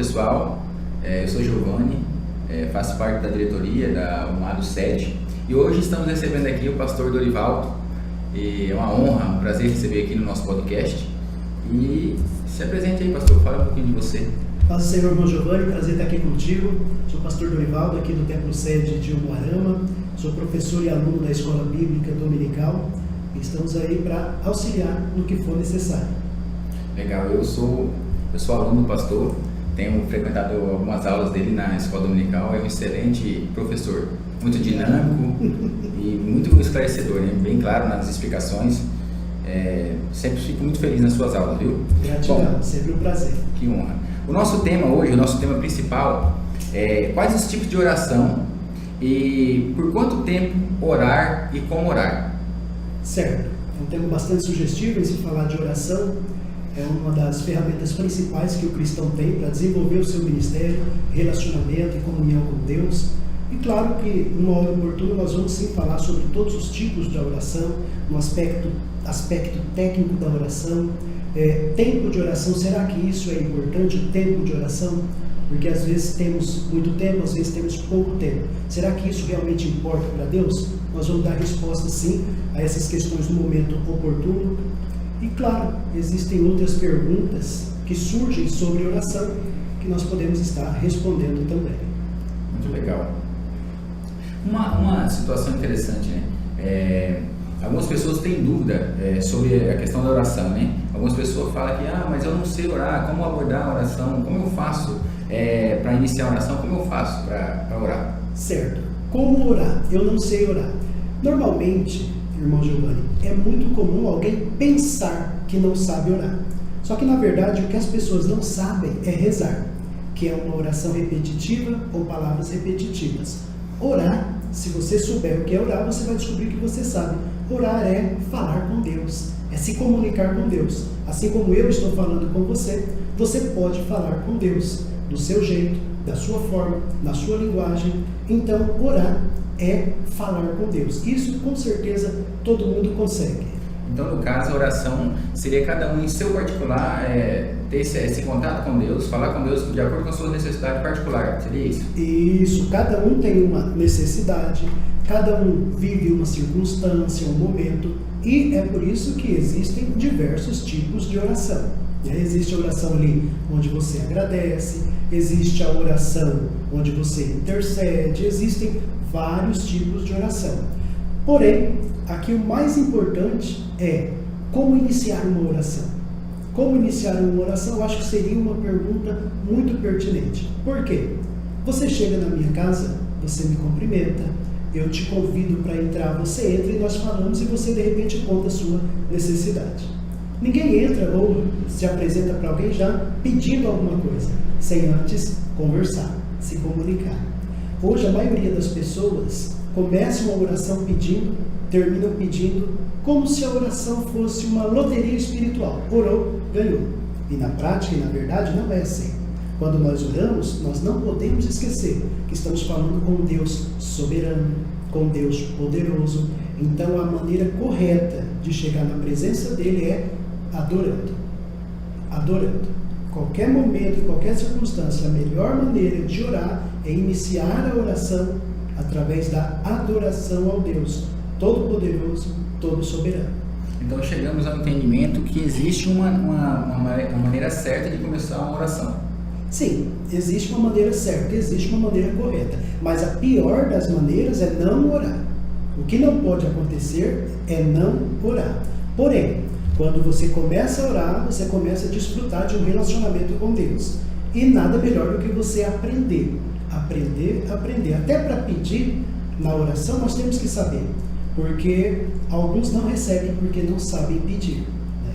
pessoal, eu sou Giovanni, faço parte da diretoria da UMADO Sede e hoje estamos recebendo aqui o pastor Dorivaldo. E é uma honra, um prazer receber aqui no nosso podcast. E se apresente aí, pastor, fala um pouquinho de você. Paz do Senhor, irmão Giovanni, prazer estar aqui contigo. Sou o pastor Dorivaldo, aqui do Templo Sede de Umuarama. Sou professor e aluno da Escola Bíblica Dominical. E estamos aí para auxiliar no que for necessário. Legal, eu sou aluno do pastor, tenho frequentado algumas aulas dele na Escola Dominical. É um excelente professor, muito dinâmico e muito esclarecedor, né? Bem claro nas explicações. Sempre fico muito feliz nas suas aulas, viu? Gratidão, sempre um prazer. Que honra. O nosso tema hoje, o nosso tema principal é quais os tipos de oração e por quanto tempo orar e como orar. Certo, é um tema bastante sugestivo em se falar de oração. É uma das ferramentas principais que o cristão tem para desenvolver o seu ministério, relacionamento e comunhão com Deus. E claro que, numa hora oportuna, nós vamos sim falar sobre todos os tipos de oração, no aspecto técnico da oração. Tempo de oração, será que isso é importante, o tempo de oração? Porque às vezes temos muito tempo, às vezes temos pouco tempo. Será que isso realmente importa para Deus? Nós vamos dar resposta sim a essas questões no momento oportuno. E claro, existem outras perguntas que surgem sobre oração que nós podemos estar respondendo também. Muito legal. Uma situação interessante, né? Algumas pessoas têm dúvida sobre a questão da oração, né? Algumas pessoas falam que, mas eu não sei orar, como abordar a oração, como eu faço para iniciar a oração, como eu faço para orar? Certo. Como orar? Eu não sei orar. Normalmente, irmão Giovanni, é muito comum alguém pensar que não sabe orar. Só que, na verdade, o que as pessoas não sabem é rezar, que é uma oração repetitiva ou palavras repetitivas. Orar, se você souber o que é orar, você vai descobrir que você sabe. Orar é falar com Deus, é se comunicar com Deus. Assim como eu estou falando com você, você pode falar com Deus, do seu jeito, da sua forma, na sua linguagem. Então, orar é falar com Deus. Isso, com certeza, todo mundo consegue. Então, no caso, a oração seria cada um em seu particular, ter esse contato com Deus, falar com Deus de acordo com a sua necessidade particular, seria isso? Isso, cada um tem uma necessidade, cada um vive uma circunstância, um momento, e é por isso que existem diversos tipos de oração. Existe a oração ali onde você agradece, existe a oração onde você intercede, existem vários tipos de oração. Porém, aqui o mais importante é como iniciar uma oração. Como iniciar uma oração, eu acho que seria uma pergunta muito pertinente. Por quê? Você chega na minha casa, você me cumprimenta, eu te convido para entrar, você entra e nós falamos e você de repente conta a sua necessidade. Ninguém entra ou se apresenta para alguém já pedindo alguma coisa, sem antes conversar, se comunicar. Hoje a maioria das pessoas começa uma oração pedindo, terminam pedindo, como se a oração fosse uma loteria espiritual. Orou, ganhou. E na prática e na verdade não é assim. Quando nós oramos, nós não podemos esquecer que estamos falando com Deus soberano, com Deus poderoso. Então a maneira correta de chegar na presença dele é adorando. Adorando. Qualquer momento, qualquer circunstância, a melhor maneira de orar é iniciar a oração através da adoração ao Deus Todo-Poderoso, Todo-Soberano. Então chegamos ao entendimento que existe uma maneira certa de começar uma oração. Sim, existe uma maneira certa, existe uma maneira correta, mas a pior das maneiras é não orar. O que não pode acontecer é não orar. Porém, quando você começa a orar, você começa a desfrutar de um relacionamento com Deus. E nada melhor do que você aprender. Aprender. Até para pedir na oração nós temos que saber. Porque alguns não recebem porque não sabem pedir.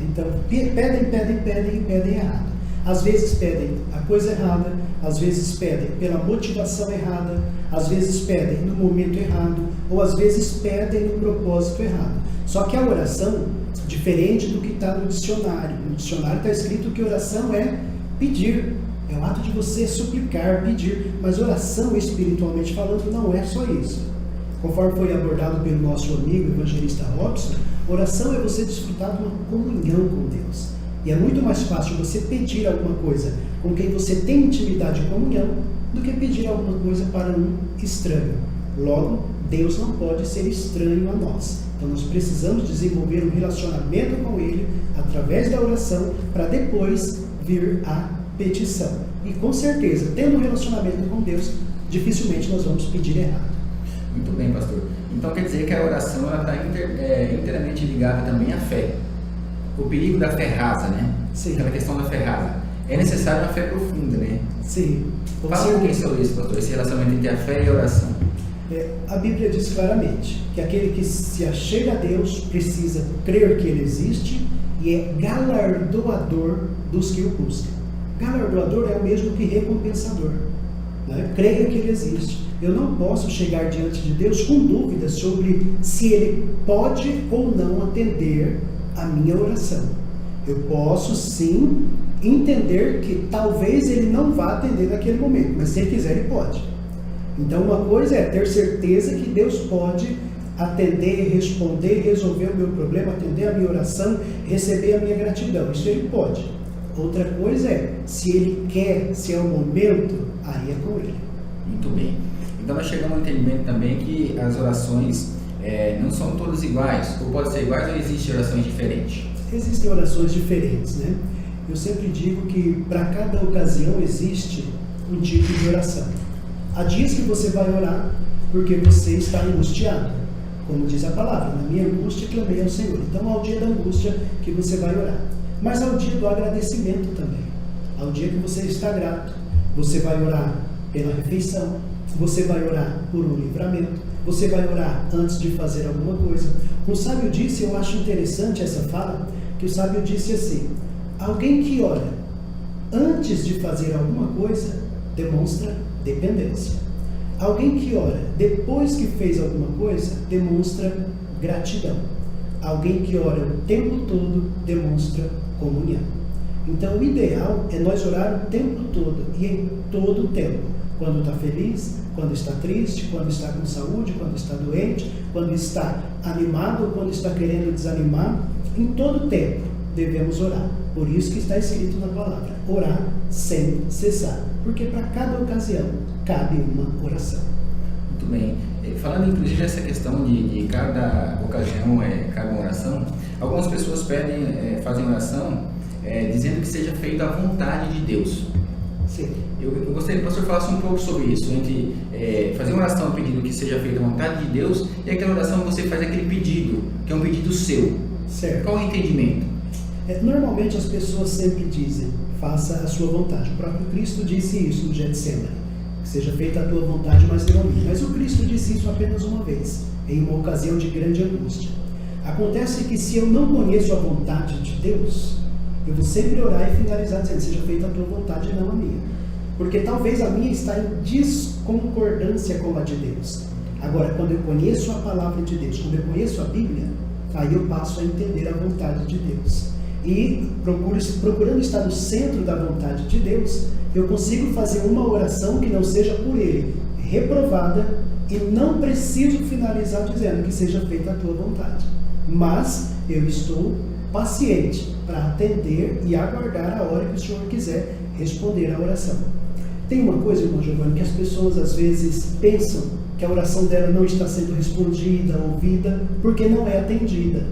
Então, pedem errado. Às vezes pedem a coisa errada, às vezes pedem pela motivação errada, às vezes pedem no momento errado, ou às vezes pedem no propósito errado. Só que a oração, diferente do que está no dicionário. No dicionário está escrito que oração é pedir. É o ato de você suplicar, pedir. Mas oração, espiritualmente falando, não é só isso. Conforme foi abordado pelo nosso amigo evangelista Robson, oração é você desfrutar de uma comunhão com Deus. E é muito mais fácil você pedir alguma coisa com quem você tem intimidade e comunhão do que pedir alguma coisa para um estranho. Logo, Deus não pode ser estranho a nós. Então nós precisamos desenvolver um relacionamento com Ele através da oração para depois vir a petição. E com certeza, tendo um relacionamento com Deus, dificilmente nós vamos pedir errado. Muito bem, pastor. Então quer dizer que a oração está inteiramente ligada também à fé. O perigo da fé rasa, né? Sim. Aquela questão da fé rasa. É necessário uma fé profunda, né? Sim. Fala um pouquinho sobre isso, pastor, esse relacionamento entre a fé e a oração. A Bíblia diz claramente que aquele que se achega a Deus precisa crer que Ele existe e é galardoador dos que o buscam. Galardoador é o mesmo que recompensador. Né? Creia que Ele existe. Eu não posso chegar diante de Deus com dúvidas sobre se Ele pode ou não atender a minha oração. Eu posso sim entender que talvez Ele não vá atender naquele momento, mas se Ele quiser, Ele pode. Então uma coisa é ter certeza que Deus pode atender, responder, resolver o meu problema, atender a minha oração, receber a minha gratidão. Isso Ele pode. Outra coisa é, se Ele quer, se é o momento, aí é com Ele. Muito bem. Então nós chegamos ao entendimento também que as orações não são todas iguais, ou podem ser iguais, ou existem orações diferentes? Existem orações diferentes, né? Eu sempre digo que para cada ocasião existe um tipo de oração. Há dias que você vai orar porque você está angustiado, como diz a palavra, na minha angústia clamei ao Senhor. Então há o dia da angústia que você vai orar, mas há o dia do agradecimento também, há o dia que você está grato. Você vai orar pela refeição, você vai orar por um livramento, você vai orar antes de fazer alguma coisa. Um sábio disse, eu acho interessante essa fala, que o sábio disse assim: alguém que ora antes de fazer alguma coisa demonstra dependência. Alguém que ora depois que fez alguma coisa demonstra gratidão. Alguém que ora o tempo todo demonstra comunhão. Então o ideal é nós orar o tempo todo e em todo o tempo. Quando está feliz, quando está triste, quando está com saúde, quando está doente, quando está animado ou quando está querendo desanimar, em todo o tempo devemos orar. Por isso que está escrito na palavra, orar sem cessar. Porque para cada ocasião cabe uma oração. Muito bem. Falando inclusive nessa questão de cada ocasião cabe uma oração, algumas pessoas fazem oração dizendo que seja feita a vontade de Deus. Sim. Eu gostaria que o pastor falasse um pouco sobre isso, entre fazer uma oração pedindo que seja feita a vontade de Deus e aquela oração que você faz aquele pedido, que é um pedido seu. Certo. Qual é o entendimento? Normalmente as pessoas sempre dizem, faça a sua vontade. O próprio Cristo disse isso no Getsemane, que seja feita a tua vontade, mas não a minha. Mas o Cristo disse isso apenas uma vez, em uma ocasião de grande angústia. Acontece que se eu não conheço a vontade de Deus, eu vou sempre orar e finalizar dizendo, seja feita a tua vontade e não a minha. Porque talvez a minha está em desconcordância com a de Deus. Agora, quando eu conheço a palavra de Deus, quando eu conheço a Bíblia, aí eu passo a entender a vontade de Deus. E procurando estar no centro da vontade de Deus, eu consigo fazer uma oração que não seja por Ele reprovada e não preciso finalizar dizendo que seja feita a tua vontade. Mas eu estou paciente para atender e aguardar a hora que o Senhor quiser responder à oração. Tem uma coisa, irmão Giovanni, que as pessoas às vezes pensam que a oração dela não está sendo respondida, ouvida, porque não é atendida.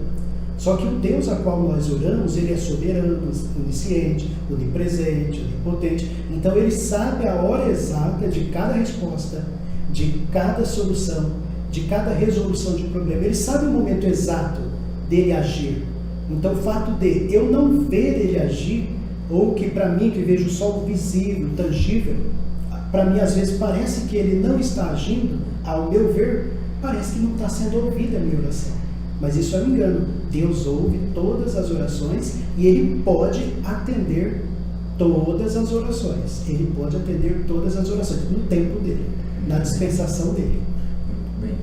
Só que o Deus a qual nós oramos, Ele é soberano, onisciente, onipresente, onipotente. Então Ele sabe a hora exata de cada resposta, de cada solução, de cada resolução de problema. Ele sabe o momento exato dele agir. Então o fato de eu não ver Ele agir, ou que para mim, que vejo só o visível, tangível, para mim às vezes parece que Ele não está agindo, ao meu ver, parece que não está sendo ouvida a minha oração. Mas isso é um engano. Deus ouve todas as orações e Ele pode atender todas as orações. Ele pode atender todas as orações no tempo dele, na dispensação dele. Muito bem.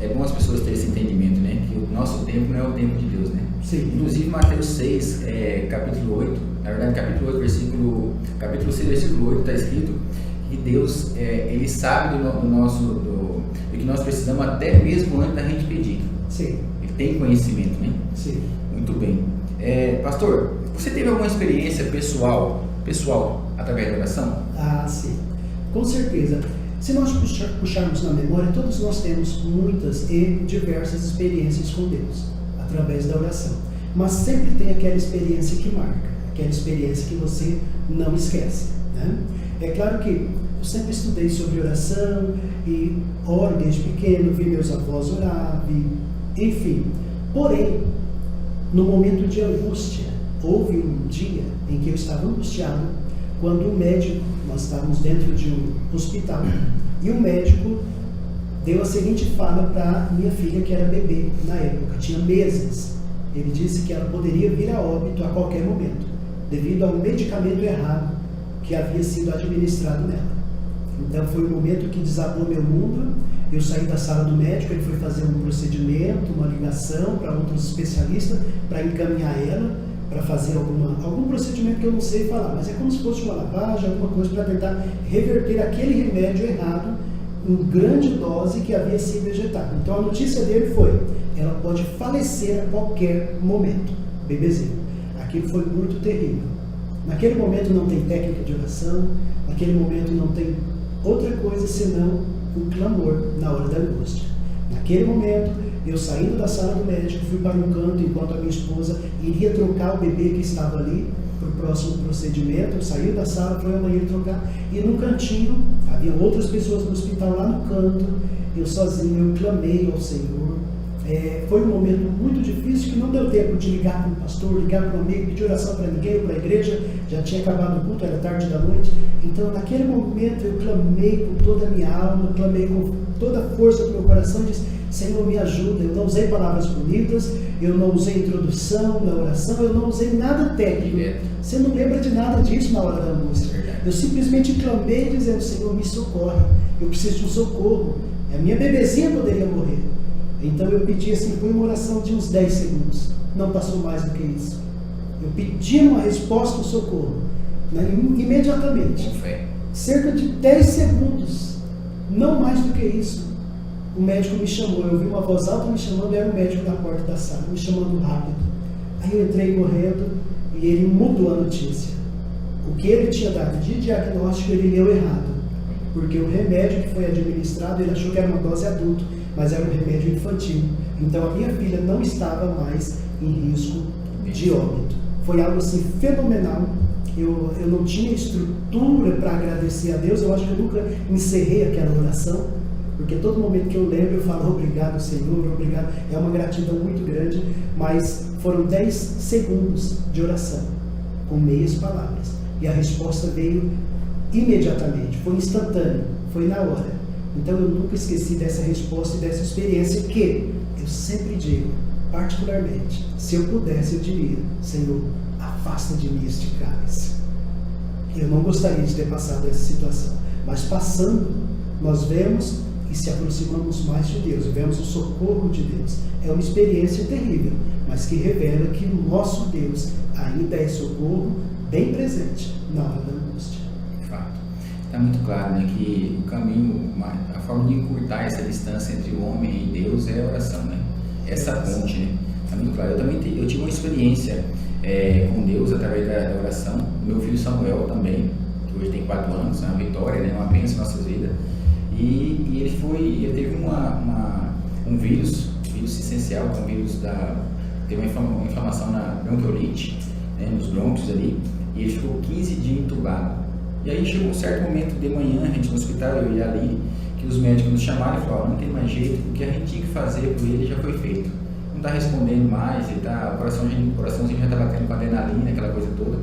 É bom as pessoas terem esse entendimento, né? Que o nosso tempo não é o tempo de Deus, né? Sim. Inclusive Mateus 6, capítulo 8, na verdade capítulo 6, versículo 8 está escrito que Deus, Ele sabe do que nós precisamos até mesmo antes da gente pedir. Sim. Ele tem conhecimento, né? Sim. Muito bem. Pastor, Você teve alguma experiência pessoal através da oração? Ah, sim, com certeza. Se nós puxarmos na memória, todos nós temos muitas e diversas experiências com Deus, através da oração. Mas sempre tem aquela experiência que marca, aquela experiência que você não esquece, né? É claro que eu sempre estudei sobre oração e oro desde pequeno, vi meus avós orar, enfim. Porém, no momento de angústia, houve um dia em que eu estava angustiado, quando o médico, nós estávamos dentro de um hospital, e o médico deu a seguinte fala para minha filha, que era bebê na época, tinha meses. Ele disse que ela poderia vir a óbito a qualquer momento, devido a um medicamento errado que havia sido administrado nela. Então foi o momento que desabou meu mundo. Eu saí da sala do médico, ele foi fazer um procedimento, uma ligação para outros especialistas, para encaminhar ela, para fazer algum procedimento que eu não sei falar, mas é como se fosse uma lavagem, alguma coisa para tentar reverter aquele remédio errado em grande dose que havia sido injetado. Então a notícia dele foi: ela pode falecer a qualquer momento, bebezinho. Aquilo foi muito terrível. Naquele momento não tem técnica de oração, naquele momento não tem outra coisa senão o clamor na hora da angústia. Naquele momento, eu saindo da sala do médico, fui para um canto enquanto a minha esposa iria trocar o bebê que estava ali para o próximo procedimento. Eu saí da sala, fui ao banheiro trocar, e num cantinho, havia outras pessoas no hospital lá no canto, eu sozinho, eu clamei ao Senhor. Foi um momento muito difícil, que não deu tempo de ligar para o pastor, ligar para um amigo, pedir oração para ninguém, para a igreja, já tinha acabado o culto, era tarde da noite. Então naquele momento eu clamei com toda a minha alma, clamei com toda a força do meu coração e disse: Senhor, me ajuda. Eu não usei palavras bonitas, eu não usei introdução na oração, eu não usei nada técnico. Você não lembra de nada disso na hora da angústia. Eu simplesmente clamei dizendo: Senhor, me socorre, eu preciso de um socorro, a minha bebezinha poderia morrer. Então eu pedi assim, foi uma oração de uns 10 segundos, não passou mais do que isso. Eu pedi uma resposta, um socorro, né, imediatamente, cerca de 10 segundos, não mais do que isso. O médico me chamou, eu ouvi uma voz alta me chamando, era o médico na porta da sala, me chamando rápido. Aí eu entrei correndo e ele mudou a notícia. O que ele tinha dado de diagnóstico, ele leu errado, porque o remédio que foi administrado, ele achou que era uma dose adulto, mas era um remédio infantil. Então a minha filha não estava mais em risco de óbito. Foi algo assim fenomenal. Eu não tinha estrutura para agradecer a Deus. Eu acho que eu nunca encerrei aquela oração, porque todo momento que eu lembro eu falo: obrigado, Senhor, obrigado. É uma gratidão muito grande, mas foram 10 segundos de oração, com meias palavras, e a resposta veio imediatamente, foi instantâneo, foi na hora. Então eu nunca esqueci dessa resposta e dessa experiência, que eu sempre digo, particularmente, se eu pudesse, eu diria: Senhor, afasta de mim este cálice. Eu não gostaria de ter passado essa situação, mas passando, nós vemos e se aproximamos mais de Deus, e vemos o socorro de Deus. É uma experiência terrível, mas que revela que o nosso Deus ainda é socorro bem presente na hora da angústia. Está muito claro, né, que o caminho, a forma de encurtar essa distância entre o homem e Deus é a oração, né? Essa ponte, né? Está muito claro. Eu tive uma experiência com Deus através da oração. Meu filho Samuel também, que hoje tem 4 anos, é uma vitória, né? Uma bênção em nossas vidas. E ele teve um vírus essencial, que é um vírus teve uma inflamação na bronquiolite, né, nos brônquios ali, e ele ficou 15 dias entubado. E aí chegou um certo momento de manhã, a gente no hospital, eu ia ali, que os médicos nos chamaram e falaram: não tem mais jeito, o que a gente tinha que fazer por ele já foi feito. Não está respondendo mais, o coraçãozinho já está batendo com adrenalina, aquela coisa toda.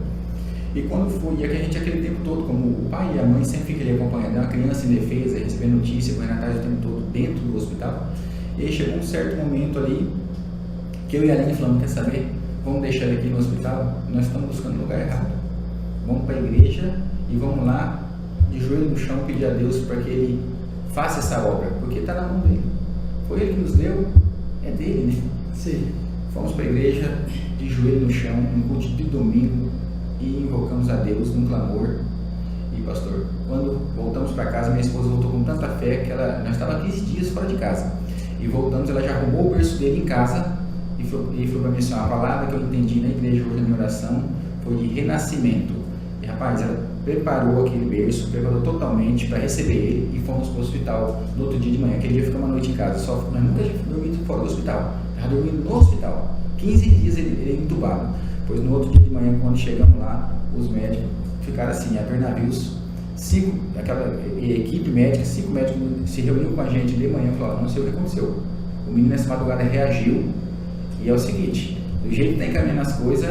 E quando foi, e a gente aquele tempo todo, como o pai e a mãe sempre ficam ali acompanhando, uma criança indefesa, recebendo notícia, correndo atrás o tempo todo dentro do hospital. E aí chegou um certo momento ali, que eu e a Aline falamos: quer saber, vamos deixar ele aqui no hospital? Nós estamos buscando lugar errado. Vamos para a igreja e vamos lá, de joelho no chão, pedir a Deus para que Ele faça essa obra, porque está na mão dele. Foi Ele que nos deu, é dele, né? Sim. Fomos para a igreja, de joelho no chão, no culto de domingo, e invocamos a Deus num clamor. E pastor, quando voltamos para casa, minha esposa voltou com tanta fé que nós estávamos 15 dias fora de casa. E voltamos, ela já arrumou o berço dele em casa e falou para mim assim: a palavra que eu entendi na igreja hoje na minha oração foi de renascimento. E rapaz, ela preparou aquele berço, preparou totalmente para receber ele e fomos para o hospital no outro dia de manhã. Aquele dia ficamos uma noite em casa, nós nunca tínhamos dormido fora do hospital, estava dormindo no hospital. 15 dias ele entubado. Pois no outro dia de manhã, quando chegamos lá, os médicos ficaram assim, a ver navios, aquela equipe médica, 5 médicos se reuniram com a gente de manhã e falaram, não sei o que aconteceu. O menino nessa madrugada reagiu e é o seguinte, do jeito que está encaminhando as coisas,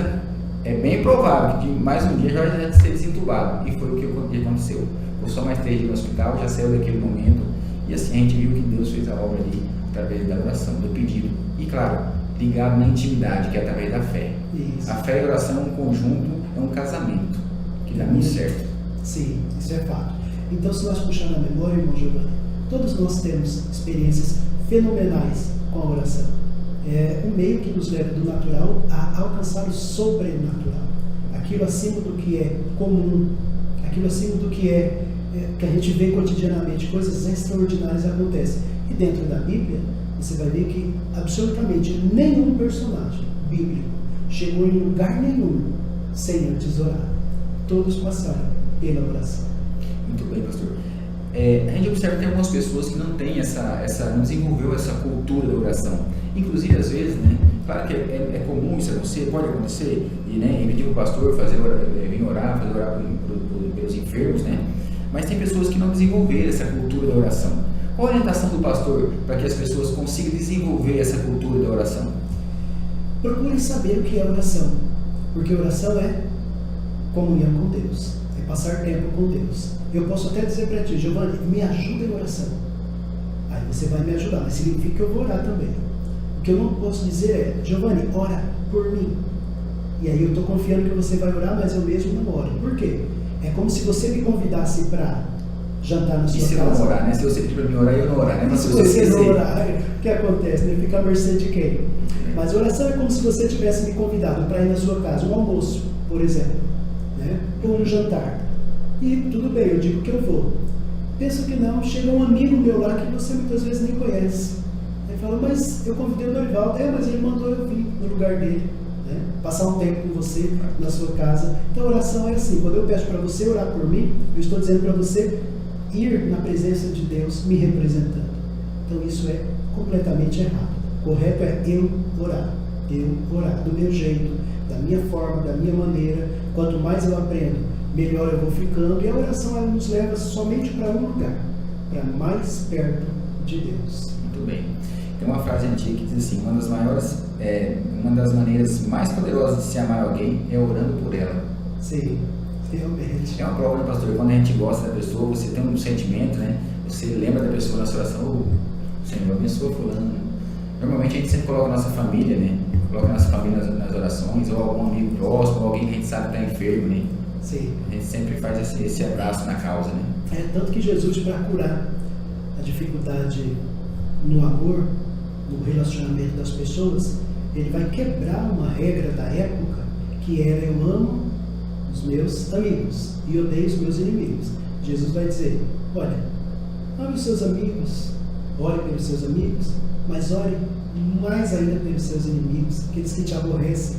é bem provável que de mais um dia já vai ser desentubado. E foi o que aconteceu. Ficou só mais 3 dias no hospital, já saiu daquele momento. E assim a gente viu que Deus fez a obra ali através da oração, do pedido. E claro, ligado na intimidade, que é através da fé. Isso. A fé e a oração é um conjunto, é um casamento, que dá muito certo. Sim, isso é fato. Então, se nós puxarmos na memória, irmão Giovanni, todos nós temos experiências fenomenais com a oração. É um meio que nos leva do natural a alcançar o sobrenatural. Aquilo acima do que é comum, aquilo acima do que que a gente vê cotidianamente, coisas extraordinárias acontecem. E dentro da Bíblia, você vai ver que absolutamente nenhum personagem bíblico chegou em lugar nenhum sem antes orar. Todos passaram pela oração. Muito bem, pastor. A gente observa que tem algumas pessoas que não têm não desenvolveu essa cultura da oração. Inclusive, às vezes, né, claro que é comum isso acontecer, pode acontecer, e pedir para o pastor vir orar, fazer orar pelos enfermos, né? Mas tem pessoas que não desenvolveram essa cultura da oração. Qual a orientação do pastor para que as pessoas consigam desenvolver essa cultura da oração? Procure saber o que é oração, porque oração é comunhão com Deus, é passar tempo com Deus. Eu posso até dizer para ti, Giovanni, me ajuda em oração. Aí você vai me ajudar, mas significa que eu vou orar também. O que eu não posso dizer é, Giovanni, ora por mim. E aí eu estou confiando que você vai orar, mas eu mesmo não oro. Por quê? É como se você me convidasse para jantar na sua casa. E se eu não orar, né? Se você pedir para mim orar, eu não orar, né? Mas se você não orar, o que acontece? Né? Fica à mercê de quem? Mas oração é como se você tivesse me convidado para ir na sua casa, um almoço, por exemplo, né? Ou um jantar. E tudo bem, eu digo que eu vou. Penso que não, chega um amigo meu lá que você muitas vezes nem conhece. Ele fala, mas eu convidei o Dorival, mas ele mandou eu vir no lugar dele, né? Passar um tempo com você na sua casa. Então a oração é assim, quando eu peço para você orar por mim, eu estou dizendo para você ir na presença de Deus me representando. Então isso é completamente errado. Correto é eu orar, do meu jeito, da minha forma, da minha maneira. Quanto mais eu aprendo, melhor eu vou ficando. E a oração ela nos leva somente para um lugar, para mais perto de Deus. Muito bem. Tem uma frase antiga que diz assim, uma das maneiras mais poderosas de se amar alguém é orando por ela. Sim, realmente. É uma prova, né, pastor? Quando a gente gosta da pessoa, você tem um sentimento, né? Você lembra da pessoa na sua oração, Senhor, abençoa fulano. Normalmente a gente sempre coloca a nossa família, né? Coloca a nossa família nas orações, ou algum amigo próximo, ou alguém que a gente sabe que está enfermo, né? Sim. A gente sempre faz esse abraço na causa, né? É tanto que Jesus, para curar a dificuldade no amor, no relacionamento das pessoas, ele vai quebrar uma regra da época que era eu amo os meus amigos e odeio os meus inimigos. Jesus vai dizer, olha, ame os seus amigos, ore pelos seus amigos, mas ore mais ainda pelos seus inimigos, aqueles que te aborrecem.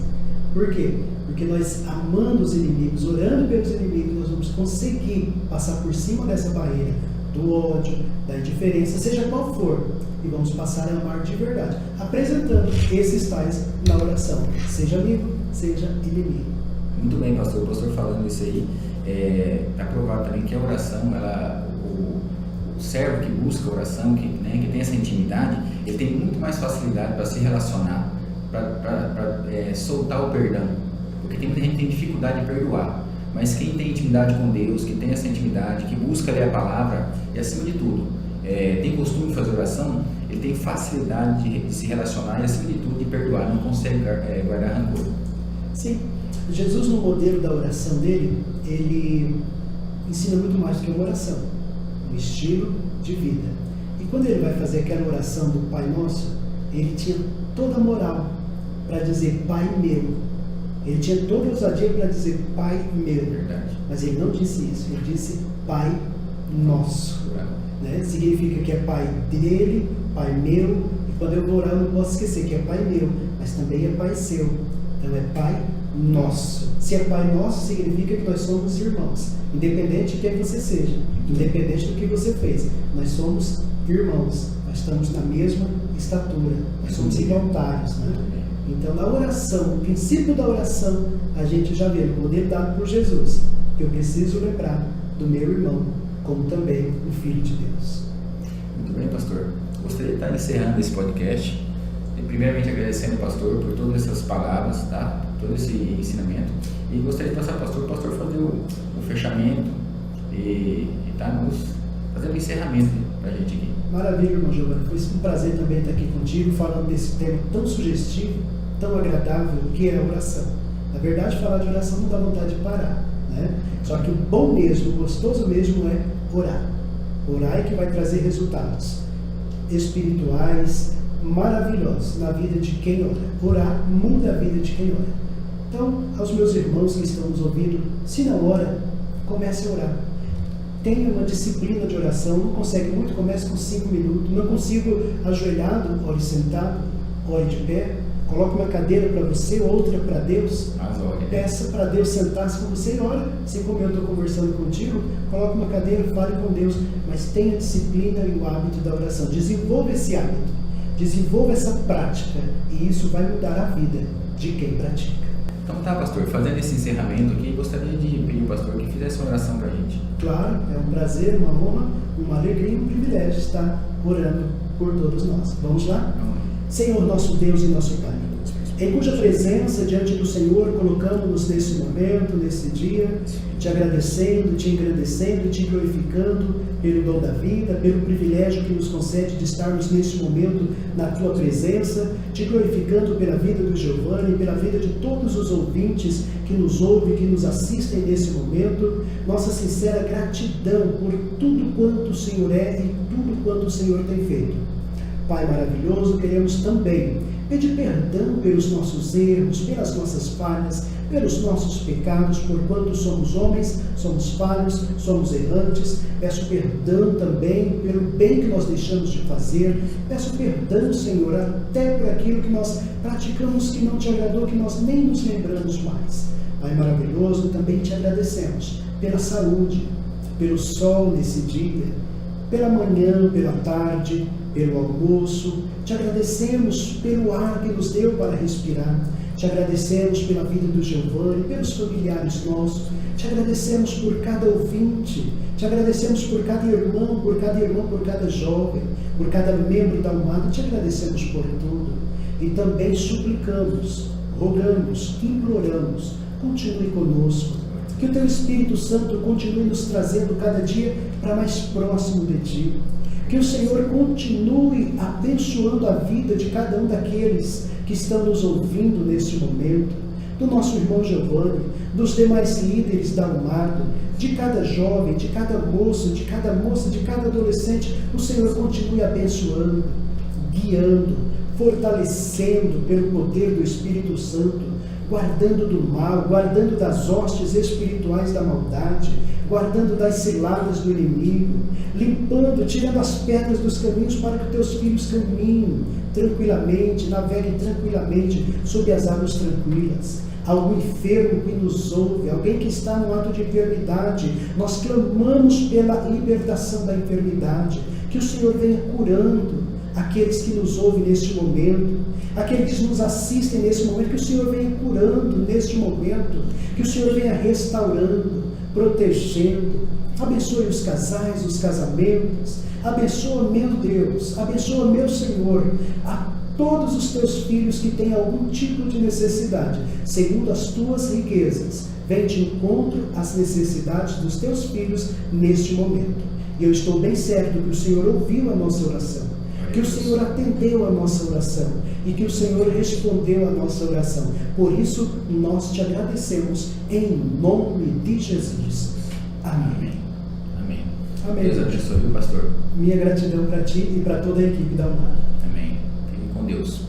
Por quê? Porque nós, amando os inimigos, orando pelos inimigos, nós vamos conseguir passar por cima dessa barreira do ódio, da indiferença, seja qual for, e vamos passar a amar de verdade, apresentando esses tais na oração, seja amigo, seja inimigo. Muito bem, pastor. O pastor falando isso aí, está provado também que a oração, o servo que busca a oração, que tem essa intimidade, ele tem muito mais facilidade para se relacionar, para soltar o perdão, porque tem muita gente que tem dificuldade de perdoar, mas quem tem intimidade com Deus, que tem essa intimidade, que busca ler a palavra, e acima de tudo, tem costume de fazer oração, ele tem facilidade de se relacionar e acima de tudo de perdoar, não consegue guardar rancor. Sim, Jesus no modelo da oração dele, ele ensina muito mais do que uma oração, um estilo de vida. E quando ele vai fazer aquela oração do Pai Nosso, ele tinha toda a moral para dizer Pai meu. Ele tinha toda a ousadia para dizer Pai meu. Verdade. Mas ele não disse isso, ele disse Pai Nosso. Né? Significa que é Pai dele, Pai meu. E quando eu vou orar, eu não posso esquecer que é Pai meu, mas também é Pai seu. Então é Pai Nosso. Se é Pai Nosso, significa que nós somos irmãos, independente de quem você seja, independente do que você fez. Nós somos irmãos, nós estamos na mesma estatura, nós somos igualitários, né? Então, na oração, o princípio da oração, a gente já vê o poder dado por Jesus, que eu preciso lembrar do meu irmão, como também o Filho de Deus. Muito bem, pastor. Gostaria de estar encerrando esse podcast, primeiramente agradecendo o pastor por todas essas palavras, tá? Todo esse ensinamento, e gostaria de passar para o pastor fazer o fechamento e tá nos fazendo o encerramento para a gente aqui. Maravilha, irmão Giovanni. Foi um prazer também estar aqui contigo, falando desse tema tão sugestivo, tão agradável, que é a oração. Na verdade, falar de oração não dá vontade de parar, né? Só que o bom mesmo, o gostoso mesmo é orar. Orar é que vai trazer resultados espirituais maravilhosos na vida de quem ora. Orar muda a vida de quem ora. Então, aos meus irmãos que estão nos ouvindo, se não ora, comece a orar. Tenha uma disciplina de oração. Não consegue muito, comece com 5 minutos. Não consigo ajoelhado, ore sentado, ore de pé. Coloque uma cadeira para você, outra para Deus. Peça para Deus sentar-se com você e ora. Assim como eu estou conversando contigo, coloque uma cadeira, fale com Deus. Mas tenha a disciplina e o hábito da oração. Desenvolva esse hábito. Desenvolva essa prática. E isso vai mudar a vida de quem pratica. Então tá, pastor, fazendo esse encerramento aqui, gostaria de pedir ao pastor que fizesse uma oração para a gente. Claro, é um prazer, uma honra, uma alegria e um privilégio estar orando por todos nós. Vamos lá? Senhor, nosso Deus e nosso Pai, em cuja presença diante do Senhor colocamos-nos nesse momento, nesse dia, te agradecendo, te engrandecendo, te glorificando pelo dom da vida, pelo privilégio que nos concede de estarmos nesse momento na tua presença, te glorificando pela vida do Giovanni, pela vida de todos os ouvintes que nos ouvem, que nos assistem nesse momento. Nossa sincera gratidão por tudo quanto o Senhor é e tudo quanto o Senhor tem feito. Pai maravilhoso, queremos também pedir perdão pelos nossos erros, pelas nossas falhas, pelos nossos pecados, porquanto somos homens, somos falhos, somos errantes. Peço perdão também pelo bem que nós deixamos de fazer. Peço perdão, Senhor, até por aquilo que nós praticamos que não te agradou, que nós nem nos lembramos mais. Pai maravilhoso, também te agradecemos pela saúde, pelo sol nesse dia, pela manhã, pela tarde, pelo almoço. Te agradecemos pelo ar que nos deu para respirar. Te agradecemos pela vida do Giovanni, pelos familiares nossos. Te agradecemos por cada ouvinte. Te agradecemos por cada irmão, por cada jovem, por cada membro da Almada. Te agradecemos por tudo. E também suplicamos, rogamos, imploramos, continue conosco. Que o Teu Espírito Santo continue nos trazendo cada dia para mais próximo de Ti. Que o Senhor continue abençoando a vida de cada um daqueles que estão nos ouvindo neste momento, do nosso irmão Giovanni, dos demais líderes da Almada, de cada jovem, de cada moço, de cada moça, de cada adolescente. O Senhor continue abençoando, guiando, fortalecendo pelo poder do Espírito Santo, guardando do mal, guardando das hostes espirituais da maldade, guardando das ciladas do inimigo, limpando, tirando as pedras dos caminhos para que teus filhos caminhem tranquilamente, naveguem tranquilamente sob as águas tranquilas. Algum enfermo que nos ouve, alguém que está no ato de enfermidade, nós clamamos pela libertação da enfermidade, que o Senhor venha curando aqueles que nos ouvem neste momento, aqueles que nos assistem nesse momento, que o Senhor venha curando neste momento, que o Senhor venha restaurando, protegendo. Abençoe os casais, os casamentos. Abençoa, meu Deus, abençoa, meu Senhor, a todos os teus filhos que têm algum tipo de necessidade, segundo as tuas riquezas. Vem de encontro às necessidades dos teus filhos neste momento. E eu estou bem certo que o Senhor ouviu a nossa oração, que o Senhor atendeu a nossa oração e que o Senhor respondeu a nossa oração. Por isso, nós te agradecemos em nome de Jesus. Amém. Amém. Amém. Deus abençoe o pastor. Minha gratidão para ti e para toda a equipe da Almada. Amém. Fique com Deus.